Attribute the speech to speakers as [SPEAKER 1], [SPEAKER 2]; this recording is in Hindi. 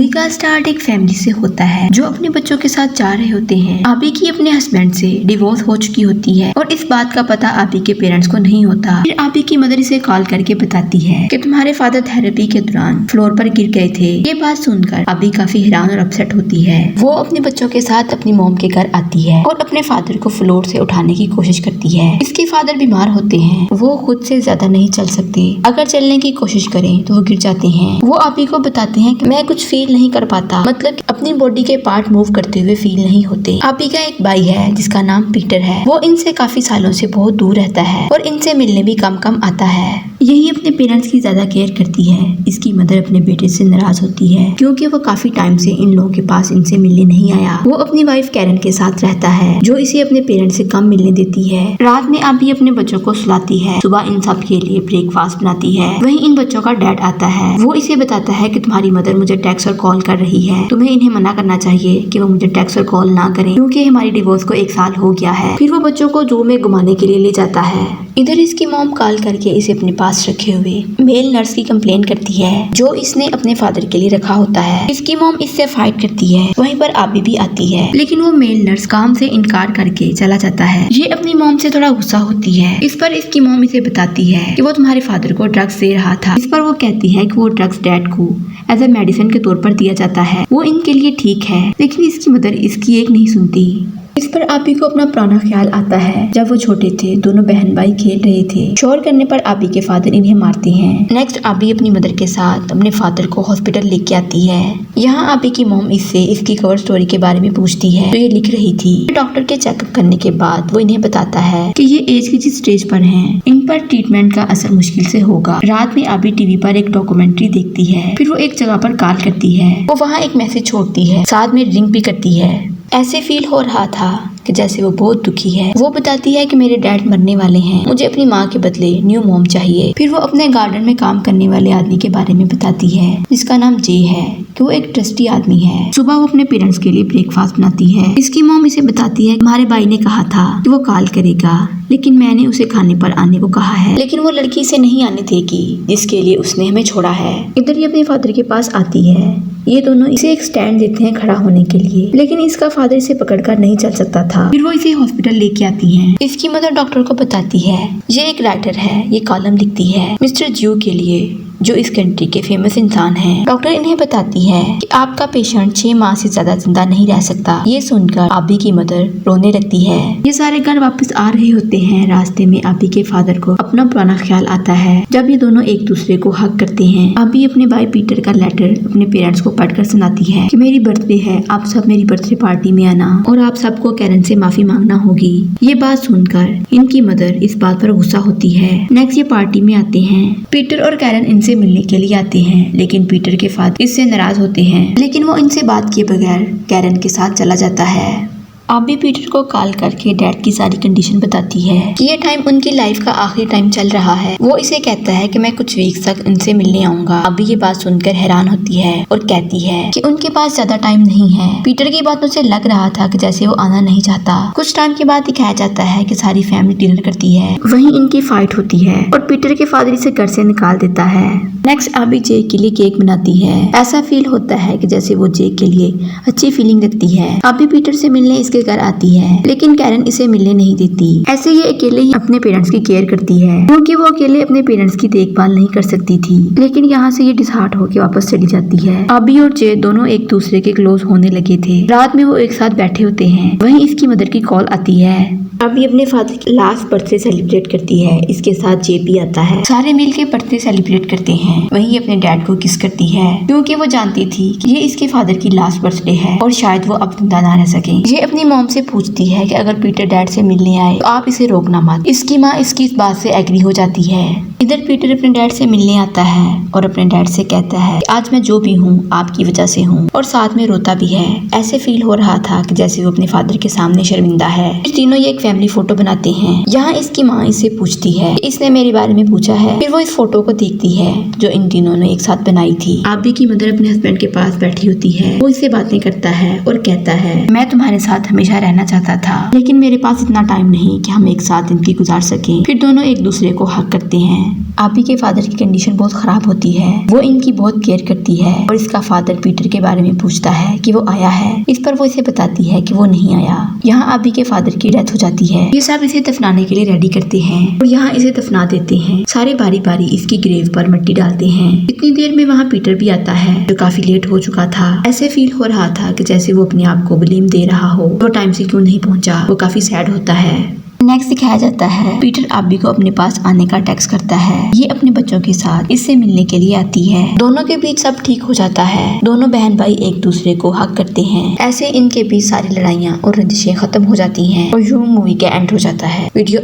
[SPEAKER 1] मूवी का स्टार्ट एक फैमिली से होता है जो अपने बच्चों के साथ जा रहे होते हैं। आबी की अपने हस्बैंड से डिवोर्स हो चुकी होती है और इस बात का पता आबी के पेरेंट्स को नहीं होता। फिर आबी की मदर इसे कॉल करके बताती है कि तुम्हारे फादर थेरेपी के दौरान फ्लोर पर गिर गए थे। ये बात सुनकर आबी काफी हैरान और अपसेट होती है। वो अपने बच्चों के साथ अपनी मॉम के घर आती है और अपने फादर को फ्लोर से उठाने की कोशिश करती है। इसके फादर बीमार होते हैं, वो खुद से ज्यादा नहीं चल सकते। अगर चलने की कोशिश करें तो वो गिर जाते हैं। वो आबी को बताते हैं कि मैं कुछ फील नहीं कर पाता, मतलब अपनी बॉडी के पार्ट मूव करते हुए फील नहीं होते। आबी का एक भाई है जिसका नाम पीटर है। वो इनसे काफी सालों से बहुत दूर रहता है और इनसे मिलने भी कम आता है। यही अपने पेरेंट्स की ज्यादा केयर करती है। इसकी मदर अपने बेटे से नाराज होती है क्योंकि वो काफी टाइम से इन लोगों के पास इनसे मिलने नहीं आया। वो अपनी वाइफ कैरन के साथ रहता है जो इसे अपने पेरेंट्स से कम मिलने देती है। रात में आबी अपने बच्चों को सुलाती है, सुबह इन सब के लिए ब्रेकफास्ट बनाती है। वहीं इन बच्चों का डैड आता है। वो इसे बताता है कि तुम्हारी मदर मुझे टेक्स्ट और कॉल कर रही है, तुम्हें इन्हें मना करना चाहिए कि वो मुझे टेक्स्ट और कॉल ना करें क्योंकि हमारी डिवोर्स को 1 साल हो गया है। फिर वो बच्चों को जू में घुमाने के लिए ले जाता है। इधर इसकी मॉम कॉल करके इसे अपने पास रखे हुए मेल नर्स की कंप्लेंट करती है जो इसने अपने फादर के लिए रखा होता है। इसकी मॉम इससे फाइट करती है। वहीं पर आबी भी आती है लेकिन वो मेल नर्स काम से इनकार करके चला जाता है। ये अपनी मॉम से थोड़ा गुस्सा होती है। इस पर इसकी मॉम इसे बताती है कि वो तुम्हारे फादर को ड्रग्स दे रहा था। इस पर वो कहती है कि वो ड्रग्स डैड को एज ए मेडिसिन के तौर पर दिया जाता है, वो इनके लिए ठीक है। लेकिन इसकी मदर इसकी एक नहीं सुनती। इस पर आबी को अपना पुराना ख्याल आता है। जब वो छोटे थे दोनों बहन भाई खेल रहे थे। शोर करने पर आबी के फादर इन्हें मारते हैं। नेक्स्ट आबी अपनी मदर के साथ अपने फादर को हॉस्पिटल लेके आती है। यहाँ आबी की मॉम इससे इसकी कवर स्टोरी के बारे में पूछती है जो ये लिख रही थी। डॉक्टर के चेकअप करने के बाद वो इन्हें बताता है कि ये एज की जिस स्टेज पर हैं, इन पर ट्रीटमेंट का असर मुश्किल से होगा। रात में आबी टीवी पर एक डॉक्यूमेंट्री देखती है। फिर वो एक जगह पर कॉल करती है। वो वहाँ एक मैसेज छोड़ती है, साथ में ड्रिंक भी करती है। ऐसे फील हो रहा था कि जैसे वो बहुत दुखी है। वो बताती है कि मेरे डैड मरने वाले हैं, मुझे अपनी माँ के बदले न्यू मॉम चाहिए। फिर वो अपने गार्डन में काम करने वाले आदमी के बारे में बताती है जिसका नाम जे है कि वो एक ट्रस्टी आदमी है। सुबह वो अपने पेरेंट्स के लिए ब्रेकफास्ट बनाती है। इसकी मॉम इसे बताती है तुम्हारे भाई ने कहा था कि वो कॉल करेगा, लेकिन मैंने उसे खाने पर आने को कहा है, लेकिन वो लड़की इसे नहीं आने देगी जिसके लिए उसने हमें छोड़ा है। इधर ये अपने फादर के पास आती है। ये दोनों इसे एक स्टैंड देते हैं खड़ा होने के लिए, लेकिन इसका फादर इसे पकड़कर नहीं चल सकता था। फिर वो इसे हॉस्पिटल लेके आती हैं। इसकी मदर डॉक्टर को बताती है ये एक राइटर है, ये कॉलम लिखती है मिस्टर ज्यू के लिए जो इस कंट्री के फेमस इंसान हैं। डॉक्टर इन्हें बताती है कि आपका पेशेंट 6 माह से ज्यादा जिंदा नहीं रह सकता। ये सुनकर आबी की मदर रोने लगती है। ये सारे घर वापस आ रहे होते हैं। रास्ते में आबी के फादर को अपना पुराना ख्याल आता है जब ये दोनों एक दूसरे को हग करते हैं। आबी अपने भाई पीटर का लेटर अपने पेरेंट्स को पढ़कर सुनाती है कि मेरी बर्थडे है, आप सब मेरी बर्थडे पार्टी में आना और आप सबको कैरन से माफी मांगना होगी। ये बात सुनकर इनकी मदर इस बात पर गुस्सा होती है। नेक्स्ट ये पार्टी में आते हैं। पीटर और कैरन इनसे मिलने के लिए आते हैं, लेकिन पीटर के फादर इससे नाराज होते हैं, लेकिन वो इनसे बात किए बगैर कैरन के साथ चला जाता है। आबी पीटर को कॉल करके डैड की सारी कंडीशन बताती है कि ये टाइम उनकी लाइफ का आखिरी टाइम चल रहा है। वो इसे कहता है कि मैं कुछ वीक्स तक इनसे मिलने आऊंगा। आबी ये बात सुनकर हैरान होती है और कहती है कि उनके पास ज्यादा टाइम नहीं है। पीटर की बातों से लग रहा था कि जैसे वो आना नहीं चाहता। कुछ टाइम के बाद दिखाया जाता है कि सारी फैमिली डिनर करती है। वहीं इनकी फाइट होती है और पीटर के फादर इसे घर से निकाल देता है। नेक्स्ट आबी जे के लिए केक बनाती है। ऐसा फील होता है कि जैसे वो जे के लिए अच्छी फीलिंग रखती है। आबी पीटर से मिलने इसके घर आती है, लेकिन कैरन इसे मिलने नहीं देती। ऐसे ये अकेले ही अपने पेरेंट्स की केयर करती है क्योंकि वो अकेले अपने पेरेंट्स की देखभाल नहीं कर सकती थी। लेकिन यहाँ से ये डिसहार्ट होकर वापस चली जाती है। आबी और जे दोनों एक दूसरे के क्लोज होने लगे थे। रात में वो एक साथ बैठे होते हैं। वहीं इसकी मदर की कॉल आती है। आबी अपने फादर की लास्ट बर्थडे सेलिब्रेट करती है। इसके साथ जे भी आता है। सारे मिलके बर्थडे सेलिब्रेट करते हैं। वहीं अपने डैड को किस करती है क्योंकि वो जानती थी कि ये इसके फादर की लास्ट बर्थडे है और शायद वो अब जिंदा ना रह सके। ये अपनी मॉम से पूछती है कि अगर पीटर डैड से मिलने आए तो आप इसे रोकना मत। इसकी माँ इसकी इस बात से एग्री हो जाती है। इधर पीटर अपने डैड से मिलने आता है और अपने डैड से कहता है कि आज मैं जो भी हूँ आपकी वजह से हूँ, और साथ में रोता भी है। ऐसे फील हो रहा था कि जैसे वो अपने फादर के सामने शर्मिंदा है। तीनों ये एक फैमिली फोटो बनाते हैं। यहाँ इसकी माँ इससे पूछती है कि इसने मेरे बारे में पूछा है। फिर वो इस फोटो को देखती है जो इन तीनों ने एक साथ बनाई थी। आबी की मदर अपने हस्बैंड के पास बैठी होती है। वो इससे बातें करता है और कहता है, मैं तुम्हारे साथ हमेशा रहना चाहता था, लेकिन मेरे पास इतना टाइम नहीं कि हम एक साथ जिंदगी गुजार सकें। फिर दोनों एक दूसरे को हक करते हैं। आबी के फादर की कंडीशन बहुत खराब होती है। वो इनकी बहुत केयर करती है और इसका फादर पीटर के बारे में पूछता है कि वो आया है। इस पर वो इसे बताती है कि वो नहीं आया। यहाँ आबी के फादर की डेथ हो जाती है। ये सब इसे दफनाने के लिए रेडी करते हैं और यहाँ इसे दफना देते हैं। सारे बारी बारी इसकी ग्रेव पर मिट्टी डालते हैं। इतनी देर में वहाँ पीटर भी आता है जो काफी लेट हो चुका था। ऐसे फील हो रहा था कि जैसे वो अपने आप को ब्लेम दे रहा हो, वो टाइम से क्यों नहीं पहुंचा। वो काफी सैड होता है। नेक्स्ट दिखाया जाता है पीटर आबी को अपने पास आने का टेक्स्ट करता है। ये अपने बच्चों के साथ इससे मिलने के लिए आती है। दोनों के बीच सब ठीक हो जाता है। दोनों बहन भाई एक दूसरे को हक करते हैं। ऐसे इनके बीच सारी लड़ाइयाँ और रंजिशें खत्म हो जाती हैं और यूं मूवी का एंड हो जाता है। वीडियो